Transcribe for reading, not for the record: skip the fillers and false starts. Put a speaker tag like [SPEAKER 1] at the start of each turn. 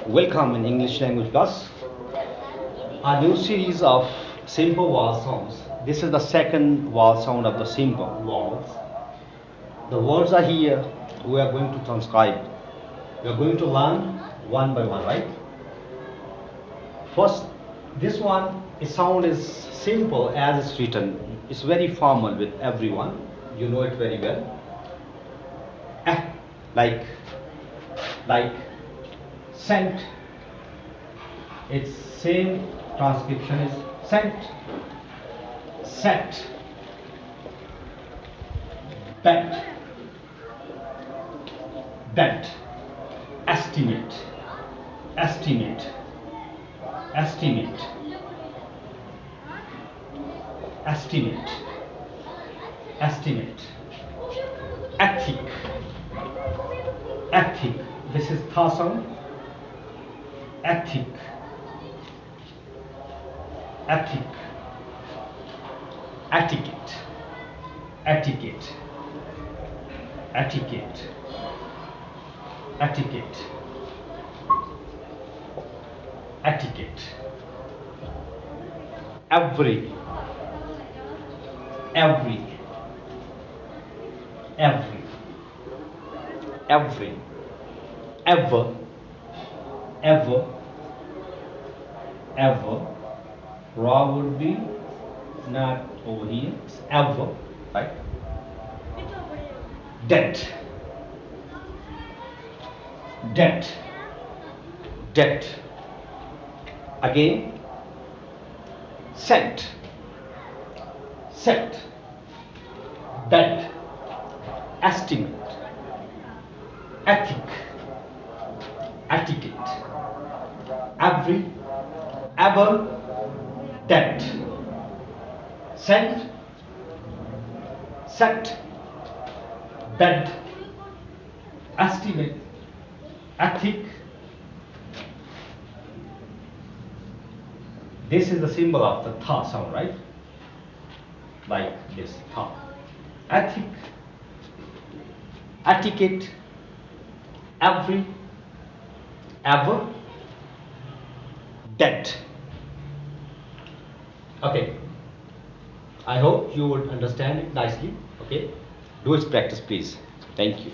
[SPEAKER 1] Welcome in English language class. A new series of simple vowel sounds. This is the second vowel sound of the simple vowels. The words are here. We are going to transcribe. We are going to learn one by one, right? First, this one, the sound is simple as it's written. It's very formal with everyone. You know it very well. Like scent. Its same transcription is scent, set, bet, bet, estimate, estimate, estimate, estimate, estimate, ethic, ethic. This is tha sound. Ethic, ethic, etiquette, etiquette, etiquette, etiquette, etiquette, every, every, every, every, ever, ever, ever. Raw would be not over here. It's ever, right? Debt, debt, debt. Again, set, set, bet, estimate, ethic, etiquette, every, ever, debt, sent, set, bet, estimate, ethic. This is the symbol of the tha sound, right? Like this, tha. Ethic, etiquette, every, ever, debt. Okay, I hope you would understand it nicely. Okay, do its practice, please. Thank you.